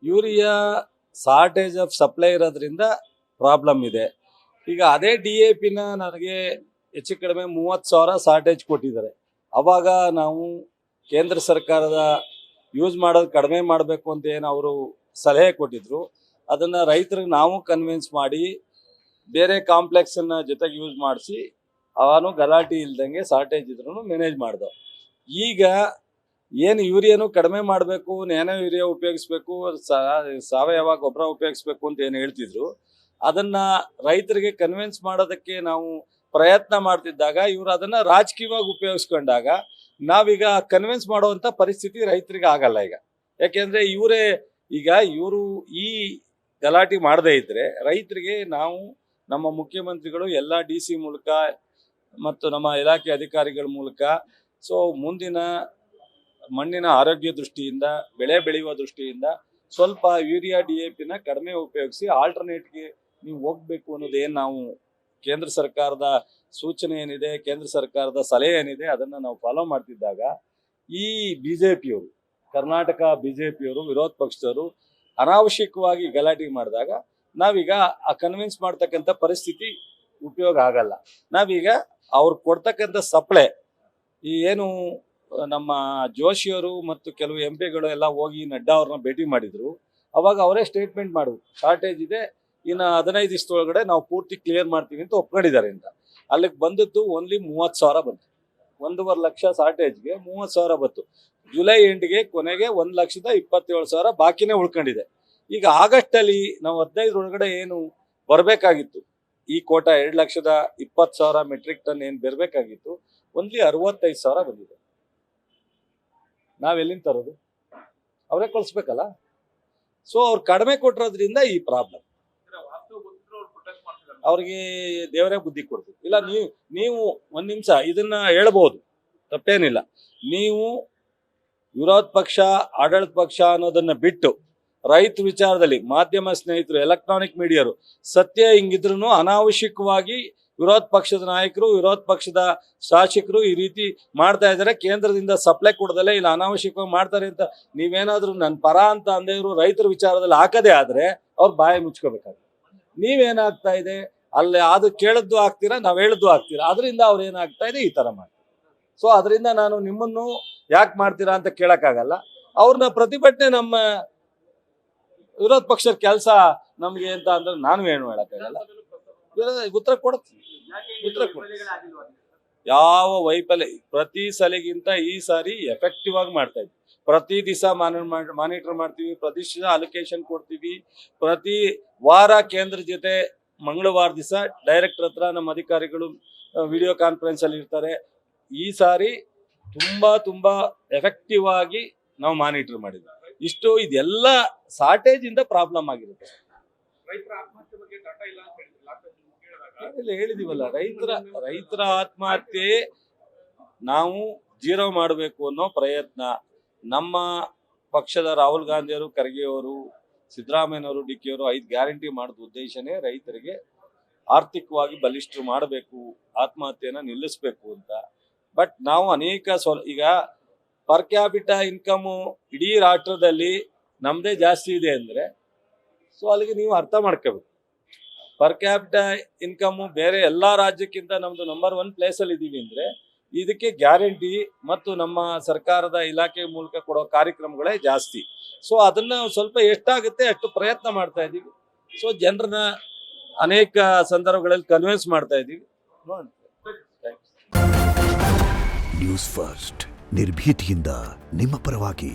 Urea shortage of supply ಇರೋದ್ರಿಂದ problem ಇದೆ. ಈಗ ಅದೇ DAPನ ನನಗೆ ಹೆಚ್ಚು ಕಡಿಮೆ 30,000 ಶಾರ್ಟೇಜ್ ಕೊಟ್ಟಿದ್ದಾರೆ. ಅವಾಗ ನಾವು ಕೇಂದ್ರ ಸರ್ಕಾರದ ಯೂಸ್ ಮಾಡೋದು ಕಡಿಮೆ ಮಾಡಬೇಕು ಅಂತ ಏನು ಅವರು ಸಲಹೆ ಕೊಟ್ಟಿದ್ರು, ಅದನ್ನು ರೈತರಿಗೆ ನಾವು ಕನ್ವಿನ್ಸ್ ಮಾಡಿ ಬೇರೆ ಕಾಂಪ್ಲೆಕ್ಸನ್ನು ಜೊತೆಗೆ ಯೂಸ್ ಮಾಡಿಸಿ ಅವನು ಗಲಾಟೆ ಇಲ್ದಂಗೆ ಶಾರ್ಟೇಜ್ ಇದ್ರೂ ಮ್ಯಾನೇಜ್ ಮಾಡ್ದೋ. ಈಗ ಏನು ಯೂರಿಯಾನು ಕಡಿಮೆ ಮಾಡಬೇಕು, ನ್ಯಾನೋ ಯೂರಿಯಾ ಉಪಯೋಗಿಸ್ಬೇಕು, ಸಾವಯವ ಗೊಬ್ಬರ ಉಪಯೋಗಿಸ್ಬೇಕು ಅಂತ ಏನು ಹೇಳ್ತಿದ್ರು, ಅದನ್ನು ರೈತರಿಗೆ ಕನ್ವಿನ್ಸ್ ಮಾಡೋದಕ್ಕೆ ನಾವು ಪ್ರಯತ್ನ ಮಾಡ್ತಿದ್ದಾಗ ಇವರು ಅದನ್ನು ರಾಜಕೀಯವಾಗಿ ಉಪಯೋಗಿಸ್ಕೊಂಡಾಗ ನಾವೀಗ ಕನ್ವಿನ್ಸ್ ಮಾಡುವಂಥ ಪರಿಸ್ಥಿತಿ ರೈತರಿಗೆ ಆಗಲ್ಲ ಈಗ. ಯಾಕೆಂದರೆ ಇವರು ಈ ಗಲಾಟೆ ಮಾಡದೇ ಇದ್ದರೆ ರೈತರಿಗೆ ನಾವು ನಮ್ಮ ಮುಖ್ಯಮಂತ್ರಿಗಳು ಎಲ್ಲ DC ಮೂಲಕ ಮತ್ತು ನಮ್ಮ ಇಲಾಖೆ ಅಧಿಕಾರಿಗಳ ಮೂಲಕ ಮುಂದಿನ ಮಣ್ಣಿನ ಆರೋಗ್ಯ ದೃಷ್ಟಿಯಿಂದ, ಬೆಳೆ ಬೆಳೆಯುವ ದೃಷ್ಟಿಯಿಂದ ಸ್ವಲ್ಪ ಯೂರಿಯಾ DAPನ ಕಡಿಮೆ ಉಪಯೋಗಿಸಿ ಆಲ್ಟರ್ನೇಟ್ಗೆ ನೀವು ಹೋಗ್ಬೇಕು ಅನ್ನೋದೇನು ನಾವು ಕೇಂದ್ರ ಸರ್ಕಾರದ ಸೂಚನೆ ಏನಿದೆ, ಕೇಂದ್ರ ಸರ್ಕಾರದ ಸಲಹೆ ಏನಿದೆ ಅದನ್ನು ನಾವು ಫಾಲೋ ಮಾಡ್ತಿದ್ದಾಗ ಈ BJPಯವರು, ಕರ್ನಾಟಕ BJPಯವರು, ವಿರೋಧ ಪಕ್ಷದವರು ಅನಾವಶ್ಯಕವಾಗಿ ಗಲಾಟೆ ಮಾಡಿದಾಗ ನಾವೀಗ ಆ ಕನ್ವಿನ್ಸ್ ಮಾಡ್ತಕ್ಕಂಥ ಪರಿಸ್ಥಿತಿ ಉಪಯೋಗ ಆಗಲ್ಲ. ನಾವೀಗ ಅವ್ರು ಕೊಡ್ತಕ್ಕಂಥ ಸಪ್ಲೈ ಏನು ನಮ್ಮ ಜೋಶಿಯವರು ಮತ್ತು ಕೆಲವು MP ಎಲ್ಲ ಹೋಗಿ ನಡ್ಡಾ ಅವ್ರನ್ನ ಭೇಟಿ ಮಾಡಿದ್ರು, ಅವಾಗ ಅವರೇ ಸ್ಟೇಟ್ಮೆಂಟ್ ಮಾಡಿದ್ರು ಶಾರ್ಟೇಜ್ ಇದೆ, ಇನ್ನು 15 ದಿವಸದೊಳಗಡೆ ನಾವು ಪೂರ್ತಿ ಕ್ಲಿಯರ್ ಮಾಡ್ತೀವಿ ಅಂತ ಒಪ್ಕೊಂಡಿದ್ದಾರೆ ಅಂತ. ಅಲ್ಲಿಗೆ ಬಂದದ್ದು ಓನ್ಲಿ 30,000 ಬಂತು. 1.5 ಲಕ್ಷ ಶಾರ್ಟೇಜ್ಗೆ 30,000 ಬಂತು. ಜುಲೈ ಎಂಡ್ಗೆ ಕೊನೆಗೆ 1,27,000 ಬಾಕಿನೇ ಉಳ್ಕೊಂಡಿದೆ. ಈಗ ಆಗಸ್ಟಲ್ಲಿ ನಾವು 15 ಒಳಗಡೆ ಏನು ಬರಬೇಕಾಗಿತ್ತು, ಈ ಕೋಟ 2,20,000 ಮೆಟ್ರಿಕ್ ಟನ್ ಏನು ಬರಬೇಕಾಗಿತ್ತು, ಓನ್ಲಿ 65,000 ಬಂದಿದೆ. ನಾವೆಲ್ಲಿಂದ ತರೋದು? ಅವರೇ ಕಳಿಸ್ಬೇಕಲ್ಲ. ಅವ್ರು ಕಡಿಮೆ ಕೊಟ್ಟಿರೋದ್ರಿಂದ ಈ ಪ್ರಾಬ್ಲಮ್. ಅವ್ರಿಗೆ ದೇವರೇ ಬುದ್ಧಿ ಕೊಡ್ತೀವಿ. ಇಲ್ಲ ನೀವು ಒಂದು ನಿಮಿಷ ಇದನ್ನ ಹೇಳ್ಬೋದು, ತಪ್ಪೇನಿಲ್ಲ. ನೀವು ವಿರೋಧ ಪಕ್ಷ, ಆಡಳಿತ ಪಕ್ಷ ಅನ್ನೋದನ್ನ ಬಿಟ್ಟು ರೈತ ವಿಚಾರದಲ್ಲಿ ಮಾಧ್ಯಮ ಸ್ನೇಹಿತರು, ಎಲೆಕ್ಟ್ರಾನಿಕ್ ಮೀಡಿಯಾರು ಸತ್ಯ ಹಿಂಗಿದ್ರು ಅನಾವಶ್ಯಕವಾಗಿ ವಿರೋಧ ಪಕ್ಷದ ನಾಯಕರು, ವಿರೋಧ ಪಕ್ಷದ ಶಾಸಕರು ಈ ರೀತಿ ಮಾಡ್ತಾ ಇದ್ದಾರೆ. ಕೇಂದ್ರದಿಂದ ಸಪ್ಲೈ ಕೊಡದಲ್ಲೇ ಇಲ್ಲ ಅನಾವಶ್ಯಕವಾಗಿ ಮಾಡ್ತಾರೆ ಅಂತ ನೀವೇನಾದ್ರೂ ನನ್ನ ಪರ ಅಂತ ಅಂದೇವರು ರೈತರ ವಿಚಾರದಲ್ಲಿ ಹಾಕದೇ ಆದ್ರೆ ಅವ್ರು ಬಾಯಿ ಮುಚ್ಕೋಬೇಕಾಗುತ್ತೆ. ನೀವೇನಾಗ್ತಾ ಇದೆ ಅಲ್ಲಿ ಅದು ಕೇಳದ್ದು ಆಗ್ತೀರಾ, ನಾವು ಹೇಳದ್ದು ಆಗ್ತೀರಾ, ಅದರಿಂದ ಅವ್ರು ಏನಾಗ್ತಾ ಇದೆ ಈ ತರ ಮಾಡ್ತಾರೆ. ಅದರಿಂದ ನಾನು ನಿಮ್ಮನ್ನು ಯಾಕೆ ಮಾಡ್ತೀರಾ ಅಂತ ಕೇಳಕ್ಕಾಗಲ್ಲ. ಅವ್ರನ್ನ ಪ್ರತಿಭಟನೆ ನಮ್ಮ ವಿರೋಧ ಪಕ್ಷದ ಕೆಲಸ ನಮ್ಗೆ ಅಂತ ಅಂದ್ರೆ ನಾನು ಏನು ಹೇಳಕ್ಕಾಗಲ್ಲ. ಉತ್ತರ ಕೊಡ್ತೀನಿ. ಯಾವ ವೈಫಲ್ಯ ಪ್ರತಿ ಸಲಿಗಿಂತ ಈ ಸಾರಿ ಎಫೆಕ್ಟಿವ್ ಆಗಿ ಮಾಡ್ತಾ ಇದ್ವಿ. ಪ್ರತಿ ದಿವಸ ಮಾನಿಟರ್ ಮಾಡ್ತೀವಿ, ಪ್ರತಿ ದಿವಸ ಅಲೋಕೇಶನ್ ಕೊಡ್ತೀವಿ. ಪ್ರತಿ ವಾರ ಕೇಂದ್ರ ಜೊತೆ ಮಂಗಳವಾರ ದಿವಸ ಡೈರೆಕ್ಟರ್ ಹತ್ರ ನಮ್ಮ ಅಧಿಕಾರಿಗಳು ವಿಡಿಯೋ ಕಾನ್ಫರೆನ್ಸ್ ಅಲ್ಲಿ ಇರ್ತಾರೆ. ಈ ಸಾರಿ ತುಂಬಾ ಎಫೆಕ್ಟಿವ್ ಆಗಿ ನಾವು ಮಾನಿಟರ್ ಮಾಡಿದ್ವಿ. ಇದೆಲ್ಲ ಶಾರ್ಟೇಜ್ ಇಂದ ಪ್ರಾಬ್ಲಮ್ ಆಗಿರುತ್ತೆ. ಹೇಳಿದೀವಲ್ಲ, ರೈತರ ಆತ್ಮಹತ್ಯೆ ನಾವು ಜೀರೋ ಮಾಡಬೇಕು ಅನ್ನೋ ಪ್ರಯತ್ನ ನಮ್ಮ ಪಕ್ಷದ ರಾಹುಲ್ ಗಾಂಧಿಯವರು, ಖರ್ಗೆ ಅವರು, ಸಿದ್ದರಾಮಯ್ಯನವರು, DK ಅವರು 5 ಗ್ಯಾರಂಟಿ ಮಾಡಿದ ಉದ್ದೇಶನೇ ರೈತರಿಗೆ ಆರ್ಥಿಕವಾಗಿ ಬಲಿಷ್ಠರು ಮಾಡಬೇಕು, ಆತ್ಮಹತ್ಯೆನ ನಿಲ್ಲಿಸಬೇಕು ಅಂತ. ಬಟ್ ನಾವು ಈಗ ಪರ್ ಕ್ಯಾಪಿಟಾ ಇನ್ಕಮು ಇಡೀ ರಾಷ್ಟ್ರದಲ್ಲಿ ನಮ್ಮದೇ ಜಾಸ್ತಿ ಇದೆ ಅಂದರೆ ಅಲ್ಲಿಗೆ ನೀವು ಅರ್ಥ ಮಾಡ್ಕೋಬೇಕು. ಪರ್ ಕ್ಯಾಪಿಟಾ ಇನ್ಕಮು ಬೇರೆ ಎಲ್ಲ ರಾಜ್ಯಕ್ಕಿಂತ ನಮ್ಮದು ನಂಬರ್ 1 ಪ್ಲೇಸಲ್ಲಿ ಇದ್ದೀವಿ ಅಂದರೆ ಇದಕ್ಕೆ ಗ್ಯಾರಂಟಿ ಮತ್ತು ನಮ್ಮ ಸರ್ಕಾರದ ಇಲಾಖೆ ಮೂಲಕ ಕೊಡೋ ಕಾರ್ಯಕ್ರಮಗಳೇ ಜಾಸ್ತಿ. ಅದನ್ನು ಸ್ವಲ್ಪ ಎಷ್ಟಾಗುತ್ತೆ ಅಷ್ಟು ಪ್ರಯತ್ನ ಮಾಡ್ತಾ ಇದ್ದೀವಿ. ಜನರನ್ನ ಅನೇಕ ಸಂದರ್ಭಗಳಲ್ಲಿ ಕನ್ವಿನ್ಸ್ ಮಾಡ್ತಾ ಇದ್ದೀವಿ. ನ್ಯೂಸ್ ಫಸ್ಟ್ ನಿರ್ಭೀತಿಯಿಂದ ನಿಮ್ಮ ಪರವಾಗಿ.